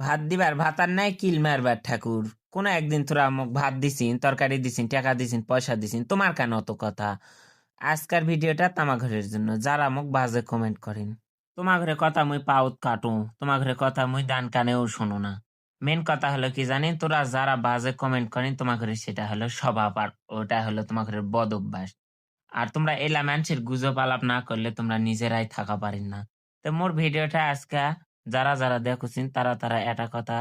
ভাত দিবার ভাত আর নাই কিল মারবার ঠাকুর। কোন একদিন তোরা মোক ভাত দিছিন, তরকারি দিছিন, টাকা দিছিন, পয়সা দিছিন, তোমার কেন অত কথা? আজকের ভিডিওটা তামা ঘরের জন্য, যারা মোক বাজে কমেন্ট করেন। তোমার ঘরে কথা মুই পাউত কাটু, তোমার ঘরে কথা মুই ডান কানেও শোনো না। মেন কথা হলো কি জানি, তোরা যারা বাজে কমেন্ট করেন তোমার ঘরে, সেটা হলো স্বভাব, আর ওটা হলো তোমার ঘরের বদ অভ্যাস। আর তোমরা এলা মানুষের গুজব আলাপ না করলে তোমরা নিজেরাই থাকা পারেন না। তো মোর ভিডিওটা আজকে যারা যারা দেখছেন তারা তারা এটা কথা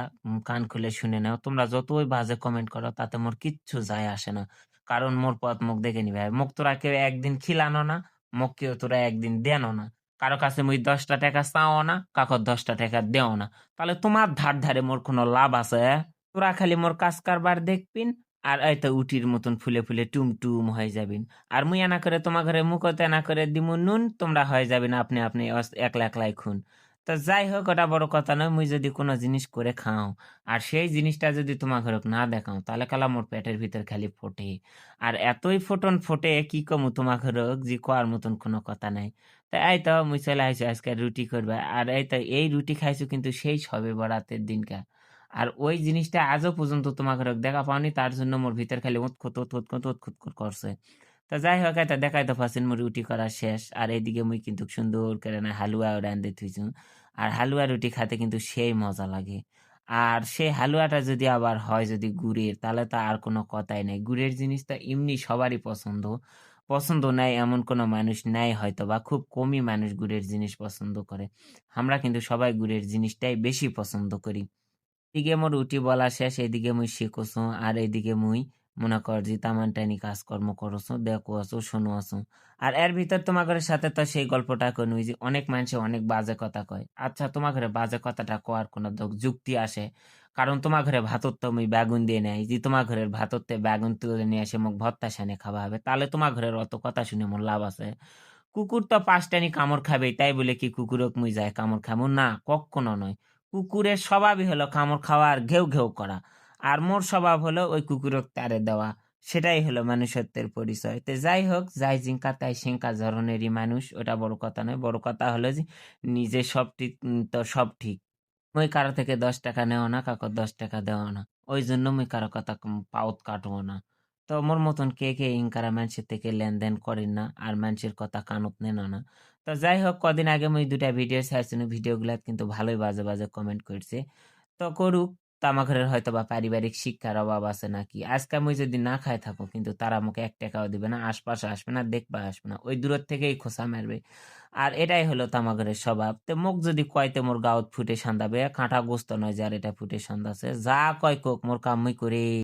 কান খুলে শুনে নাও। তোমরা যতই বাজে কমেন্ট করো তাতে মোর কিচ্ছু যায় আসে না। কারণ মোর পথ মুখ দেখে নিবে। মুখ তোরা কেউ একদিন খিলানো না, মুখ কেউ তোরা একদিন দেনো না। কারো কাছে মুই 10টা টাকা চাও না, কাকর 10টা টাকা দেও না। তাহলে তোমার ধার ধারে মোর কোনো লাভ আছে? তোরা খালি মোর কাজ কারবার দেখবিন, আর এই তো উটির মতন ফুলে ফুলে টুম টুম হয়ে যাবিন। আর মুই এনা করে তোমার ঘরে মুখতে এনা করে দিমু নুন, তোমরা হয়ে যাবেন আপনি আপনি একলা একলাই খুন। তো যাই হোক, ওটা বড় কথা নয়। মুই যদি কোনো জিনিস করে খাও, আর সেই জিনিসটা যদি তোমার ঘরে না দেখাও, তাহলে কালা মোর পেটের ভিতর খালি ফোটে। আর এতই ফোটন ফোটে কি কমু তোমার ঘরে, যে কোয়ার মতন কোনো কথা নাই। তাই এই তো মুই চলে আইছি আজকে রুটি করবে। আর এই তো এই রুটি খাইছো কিন্তু সেই সবে বরাতের দিনকা। আর ওই জিনিসটা আজও পর্যন্ত তোমাকে দেখা পাওনি, তার জন্য মোর ভিতর খালি উৎখুত উৎখুত উৎখুত করছে। তো যাই হোক, এটা দেখাইতে পারছেন মোর রুটি করা শেষ। আর এইদিকে মুই কিন্তু সুন্দর করে না হালুয়া রান্ধে থুইছু। আর হালুয়া রুটি খাতে কিন্তু সেই মজা লাগে। আর সেই হালুয়াটা যদি আবার হয় যদি গুড়ের, তাহলে তো আর কোনো কথাই নাই। গুড়ের জিনিস তো এমনি সবারই পছন্দ। পছন্দ নাই এমন কোনো মানুষ নাই হয়তো, বা খুব কমই মানুষ গুড়ের জিনিস পছন্দ করে। আমরা কিন্তু সবাই গুড়ের জিনিসটাই বেশি পছন্দ করি। এদিকে মোর উঠি বলা শেষ, এদিকে মুই শিখোছো, আর এইদিকে মুই মনে কর যে তামানটানি কাজকর্ম করছো, দেখো আছো, শোনো আছো। আর এর ভিতর তোমাদের সাথে তো সেই গল্পটা কনুই যে অনেক মানুষে অনেক বাজে কথা কয়। আচ্ছা, তোমার ঘরে বাজে কথাটা কওয়ার কোনো যুক্তি আসে? কারণ তোমার ঘরে ভাতর তো মুই বেগুন দিয়ে নেই, যে তোমার ঘরের ভাতরতে বেগুন তুলে নিয়ে এসে মোক ভর্তা সানে খাওয়া হবে, তাহলে তোমার ঘরের অত কথা শুনে মোর লাভ আছে? কুকুর তো 5টানি কামড় খাবেই, তাই বলে কি কুকুরক মুই যায় কামড় খামু? না, কখনো নয়। কুকুরের স্বভাবই হলো কামড় খাওয়া আর ঘেউ ঘেউ করা। আর মোর স্বভাব হলো ওই কুকুরক তাড়ে দেওয়া। সেটাই হলো মানুষত্বের পরিচয়। তো যাই হোক, যাই জিঙ্কা তাই সিঙ্কা ধরনেরই মানুষ, ওটা বড় কথা নয়। বড় কথা হলো যে নিজে সব ঠিক তো সব ঠিক। মুই কারো থেকে 10 টাকা নেও না, কাকর 10 টাকা দেওয়া না। ওই জন্য মুই কারো কথা পাউত কাটবো না। তো মোর মতন কে কে ইনকারা মানুষের থেকে লেনদেন করেন না, আর মানুষের কথা কানত নেন না। তো যাই হোক, কদিন আগে মুই 2টা ভিডিও ছাড়ছিল, ভিডিও গুলাত কিন্তু ভালোই বাজে বাজে কমেন্ট করছে। তো করুক, তো আমার ঘরের হয়তো বা পারিবারিক শিক্ষার অভাব আছে নাকি। আজকে মুই যদি না খাই থাকো, কিন্তু তারা আমাকে 1 টাকাও দিবে না, আশপাশে আসবে না, দেখবা আসবে না, ওই দূরের থেকেই খোসা মারবে। আর এটাই হলো তামাগরের স্বভাব। তো মুখ যদি কয়তে মোর গাঁত ফুটে সান্দাবে, কাঁটা গোস্ত নয় যার এটা ফুটে সান্দাছে, যা কয় কোক মোর কাম মুই করি।